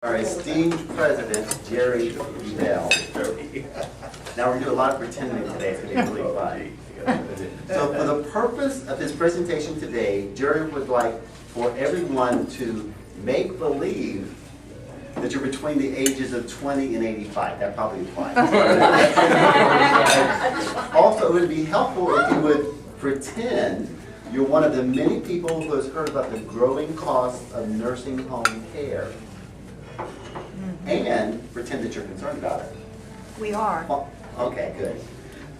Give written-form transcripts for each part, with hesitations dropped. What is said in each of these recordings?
Our esteemed president, Jerry Udell. Now we're going to do a lot of pretending today. It's going to be really fun. So for the purpose of this presentation today, Jerry would like for everyone to make believe that you're between the ages of 20 and 85. That probably applies. Also, it would be helpful if you would pretend you're one of the many people who has heard about the growing costs of nursing home care. And pretend that you're concerned about it. We are. Oh, okay, good.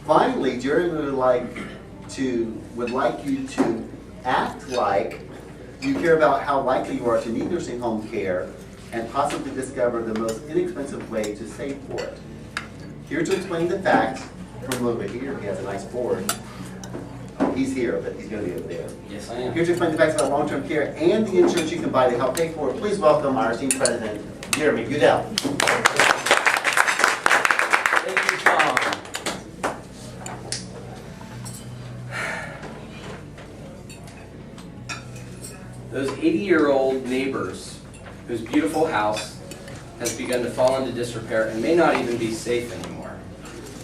Finally, Jerry would like you to act like you care about how likely you are to need nursing home care and possibly discover the most inexpensive way to save for it. Here to explain the facts from over here, he has a nice board. Oh, he's here, but he's going to be over there. Yes, I am. Here to explain the facts about long-term care and the insurance you can buy to help pay for it, please welcome our esteemed president, Jeremy Udell. Thank you, Tom. Those 80-year-old neighbors whose beautiful house has begun to fall into disrepair and may not even be safe anymore.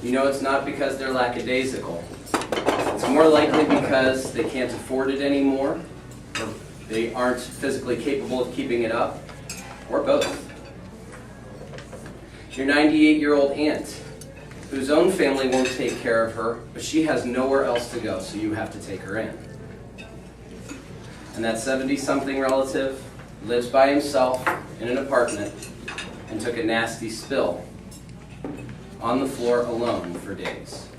You know it's not because they're lackadaisical. It's more likely because they can't afford it anymore, or they aren't physically capable of keeping it up, or both. Your 98-year-old aunt, whose own family won't take care of her, but she has nowhere else to go, so you have to take her in. And that 70-something relative lives by himself in an apartment and took a nasty spill on the floor alone for days.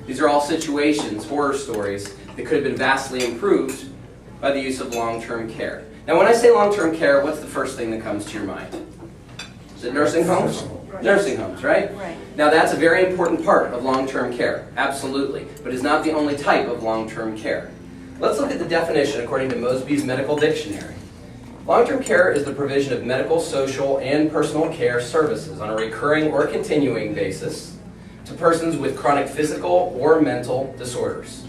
These are all situations, horror stories, that could have been vastly improved by the use of long-term care. Now, when I say long-term care, what's the first thing that comes to your mind? Is it nursing homes? Right. Nursing homes, right? Right. Now, that's a very important part of long-term care, absolutely, but it's not the only type of long-term care. Let's look at the definition according to Mosby's Medical Dictionary. Long-term care is the provision of medical, social, and personal care services on a recurring or continuing basis to persons with chronic physical or mental disorders.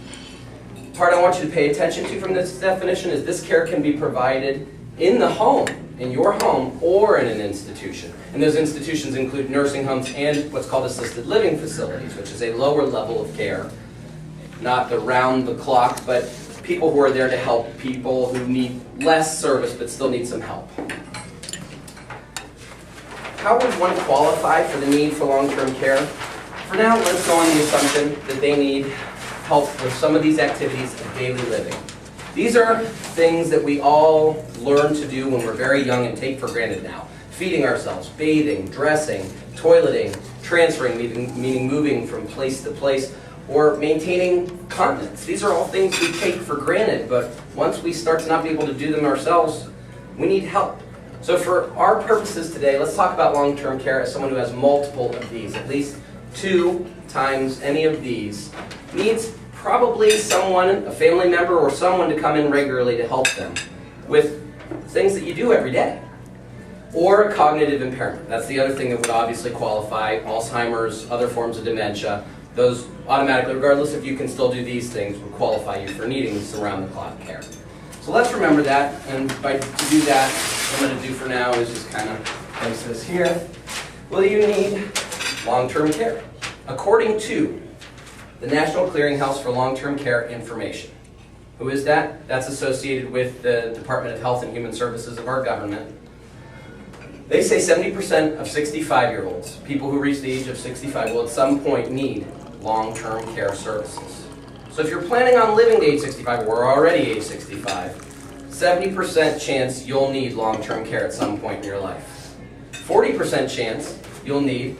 The part I want you to pay attention to from this definition is this care can be provided in the home, in your home, or in an institution. And those institutions include nursing homes and what's called assisted living facilities, which is a lower level of care. Not the round-the-clock, but people who are there to help people who need less service but still need some help. How would one qualify for the need for long-term care? For now, let's go on the assumption that they need help with some of these activities of daily living. These are things that we all learn to do when we're very young and take for granted now. Feeding ourselves, bathing, dressing, toileting, transferring, meaning moving from place to place, or maintaining continence. These are all things we take for granted, but once we start to not be able to do them ourselves, we need help. So for our purposes today, let's talk about long-term care as someone who has multiple of these. At least 2 times any of these needs probably someone, a family member or someone to come in regularly to help them with things that you do every day. Or a cognitive impairment. That's the other thing that would obviously qualify. Alzheimer's, other forms of dementia. Those automatically, regardless if you can still do these things, would qualify you for needing this around-the-clock care. So let's remember that, and to do that, what I'm going to do for now is just kind of place this here. Will you need long-term care? According to the National Clearinghouse for Long-Term Care Information. Who is that? That's associated with the Department of Health and Human Services of our government. They say 70% of 65-year-olds, people who reach the age of 65, will at some point need long-term care services. So if you're planning on living to age 65, we're already age 65, 70% chance you'll need long-term care at some point in your life. 40% chance you'll need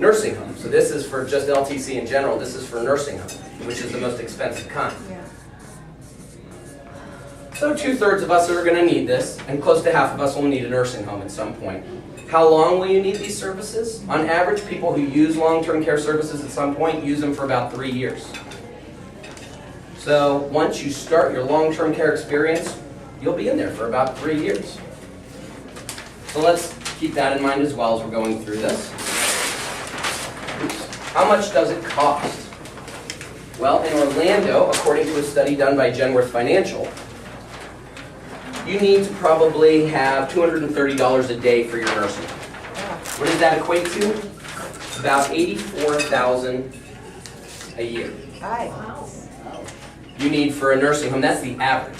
nursing home. So this is for just LTC in general, this is for nursing home, which is the most expensive kind. Yeah. So 2/3 of us are going to need this, and close to half of us will need a nursing home at some point. How long will you need these services? On average, people who use long-term care services at some point use them for about 3 years. So once you start your long-term care experience, you'll be in there for about 3 years. So let's keep that in mind as well as we're going through this. How much does it cost? Well, in Orlando, according to a study done by Genworth Financial, you need to probably have $230 a day for your nursing home. What does that equate to? About $84,000 a year. You need for a nursing home. That's the average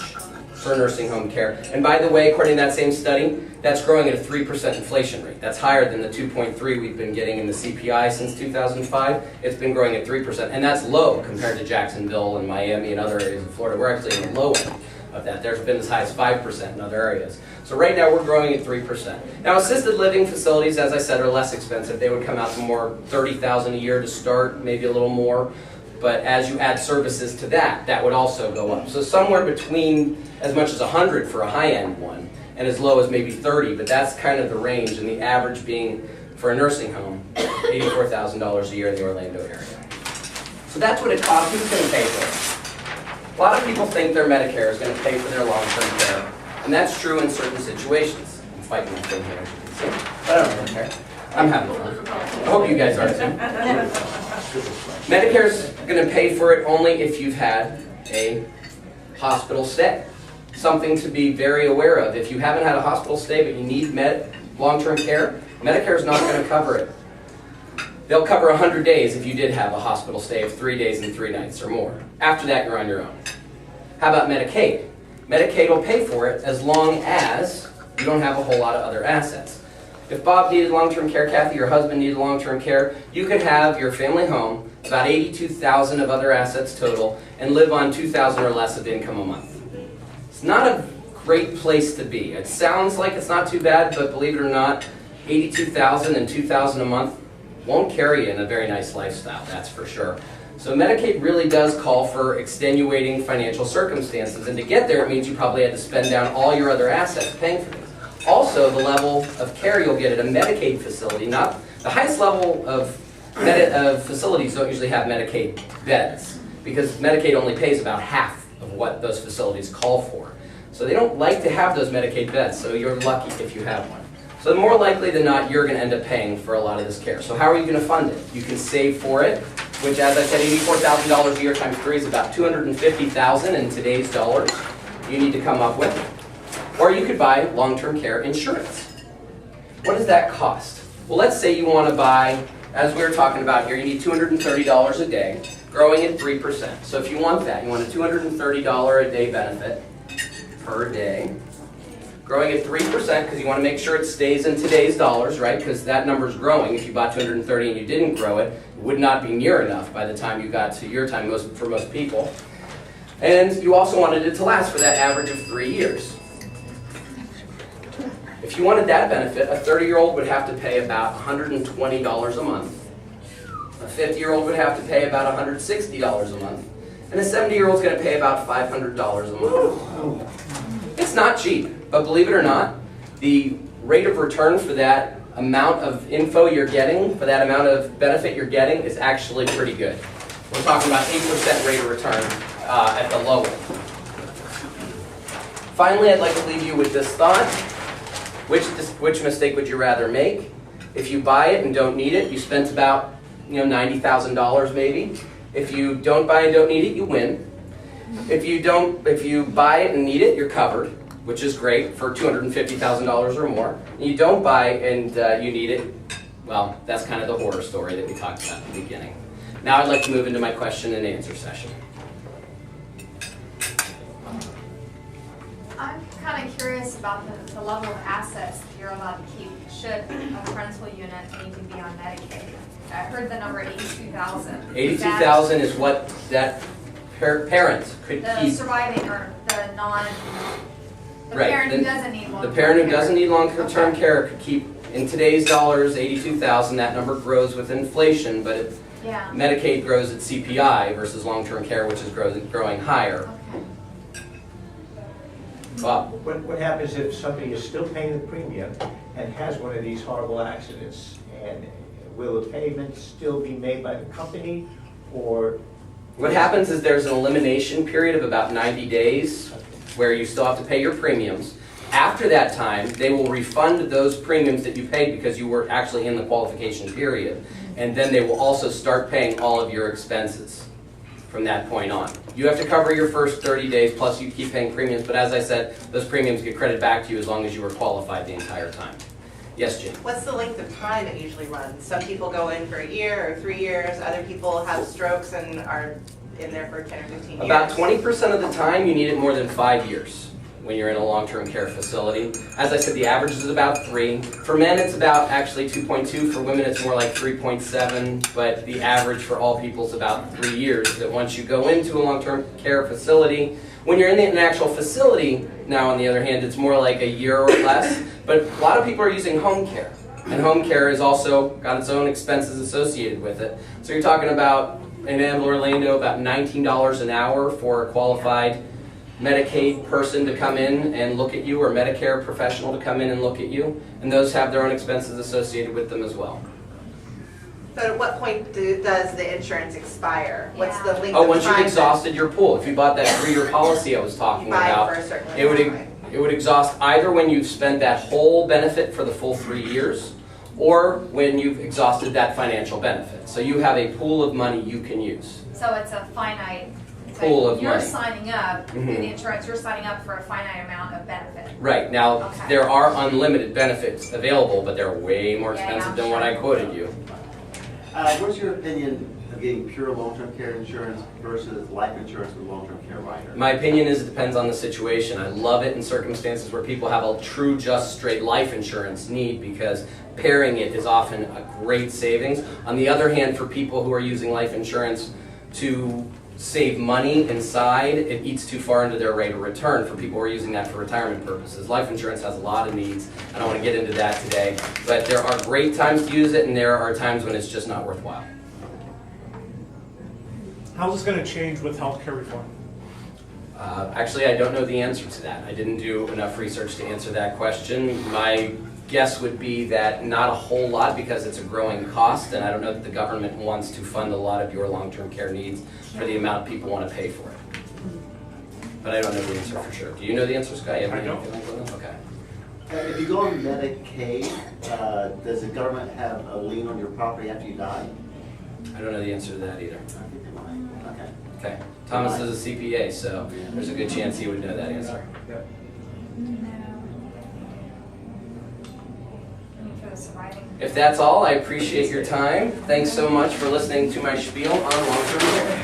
for nursing home care. And by the way, according to that same study, that's growing at a 3% inflation rate. That's higher than the 2.3 we've been getting in the CPI since 2005. It's been growing at 3%, and that's low compared to Jacksonville and Miami and other areas of Florida. We're actually in the low end of that. There's been as high as 5% in other areas. So right now we're growing at 3%. Now assisted living facilities, as I said, are less expensive. They would come out to more $30,000 a year to start, maybe a little more. But as you add services to that, that would also go up. So somewhere between as much as 100 for a high-end one and as low as maybe 30, but that's kind of the range, and the average being for a nursing home, $84,000 a year in the Orlando area. So that's what it costs. Who's going to pay for it? A lot of people think their Medicare is going to pay for their long-term care, and that's true in certain situations. I'm fighting my thing here, as you can see, but I don't really care. I'm having fun. I hope you guys are too. Medicare's going to pay for it only if you've had a hospital stay. Something to be very aware of. If you haven't had a hospital stay but you need long-term care, Medicare's not going to cover it. They'll cover 100 days if you did have a hospital stay of 3 days and 3 nights or more. After that, you're on your own. How about Medicaid? Medicaid will pay for it as long as you don't have a whole lot of other assets. If Bob needed long-term care, Kathy, your husband needed long-term care, you could have your family home, about $82,000 of other assets total, and live on $2,000 or less of income a month. It's not a great place to be. It sounds like it's not too bad, but believe it or not, $82,000 and $2,000 a month won't carry you in a very nice lifestyle, that's for sure. So Medicaid really does call for extenuating financial circumstances, and to get there it means you probably had to spend down all your other assets paying for things. Also, the level of care you'll get at a Medicaid facility, not the highest level of facilities don't usually have Medicaid beds, because Medicaid only pays about half of what those facilities call for. So they don't like to have those Medicaid beds, so you're lucky if you have one. So more likely than not, you're going to end up paying for a lot of this care. So how are you going to fund it? You can save for it, which, as I said, $84,000 a year times 3 is about $250,000 in today's dollars you need to come up with. Or you could buy long-term care insurance. What does that cost? Well, let's say you want to buy, as we were talking about here, you need $230 a day, growing at 3%. So if you want that, you want a $230 a day benefit per day, growing at 3% because you want to make sure it stays in today's dollars, right? Because that number's growing. If you bought $230 and you didn't grow it, it would not be near enough by the time you got to your time for most people. And you also wanted it to last for that average of 3 years. If you wanted that benefit, a 30-year-old would have to pay about $120 a month. A 50-year-old would have to pay about $160 a month. And a 70-year-old is going to pay about $500 a month. It's not cheap, but believe it or not, the rate of return for that amount of info you're getting, for that amount of benefit you're getting, is actually pretty good. We're talking about 8% rate of return at the low end. Finally, I'd like to leave you with this thought. Which mistake would you rather make? If you buy it and don't need it, you spent about $90,000 maybe. If you don't buy and don't need it, you win. If you buy it and need it, you're covered, which is great for $250,000 or more. And you don't buy and you need it, well, that's kind of the horror story that we talked about at the beginning. Now I'd like to move into my question and answer session. I'm kind of curious about the level of assets that you're allowed to keep should a parental unit need to be on Medicaid. I heard the number 82,000. 82,000 is what that parent could the keep. Surviving or the non. The Right. parent who doesn't need long-term The parent who care. doesn't need long-term Okay. care could keep, in today's dollars, 82,000. That number grows with inflation, but Yeah. Medicaid grows at CPI versus long-term care, which is growing higher. Okay. Bob? What happens if somebody is still paying the premium and has one of these horrible accidents? And will the payment still be made by the company, or? What happens is there's an elimination period of about 90 days where you still have to pay your premiums. After that time, they will refund those premiums that you paid because you were actually in the qualification period. And then they will also start paying all of your expenses from that point on. You have to cover your first 30 days, plus you keep paying premiums, but as I said, those premiums get credited back to you as long as you were qualified the entire time. Yes, Jim? What's the length of time it usually runs? Some people go in for a year or 3 years, other people have strokes and are in there for 10 or 15 years. About 20% of the time, you need it more than 5 years when you're in a long-term care facility. As I said, the average is about 3. For men, it's about actually 2.2. For women, it's more like 3.7. But the average for all people is about 3 years. That once you go into a long-term care facility, when you're in an actual facility, now on the other hand, it's more like a year or less. But a lot of people are using home care. And home care has also got its own expenses associated with it. So you're talking about, in Orlando, about $19 an hour for a qualified Medicaid person to come in and look at you, or Medicare professional to come in and look at you, and those have their own expenses associated with them as well. So at what point does the insurance expire? What's the length of time? Oh, once you've exhausted your pool. If you bought that 3-year policy I was talking You buy it about, for a certain it would amount, right? it would exhaust either when you've spent that whole benefit for the full 3 years, or when you've exhausted that financial benefit. So you have a pool of money you can use. So it's a finite. Pool of You're money. signing up, through Mhm. the insurance, you're signing up for a finite amount of benefit. Right, now, Okay. there are unlimited benefits available, but they're way more Yeah, expensive I'm than what sure. I quoted you. What's your opinion of getting pure long-term care insurance versus life insurance with long-term care rider? My opinion is it depends on the situation. I love it in circumstances where people have a true, just, straight life insurance need, because pairing it is often a great savings. On the other hand, for people who are using life insurance to save money inside, it eats too far into their rate of return for people who are using that for retirement purposes. Life insurance has a lot of needs. I don't want to get into that today, but there are great times to use it, and there are times when it's just not worthwhile. How's this going to change with healthcare reform? Actually, I don't know the answer to that. I didn't do enough research to answer that question. My guess would be that not a whole lot, because it's a growing cost, and I don't know that the government wants to fund a lot of your long-term care needs for the amount people want to pay for it. But I don't know the answer for sure. Do you know the answer, Scott? You have I any don't. feeling on that? Okay. If you go on Medicaid, does the government have a lien on your property after you die? I don't know the answer to that either. I think they might. Okay. Okay. Thomas is a CPA, so there's a good chance he would know that answer. For the surviving. If that's all, I appreciate your time. Thanks so much for listening to my spiel on long-term care.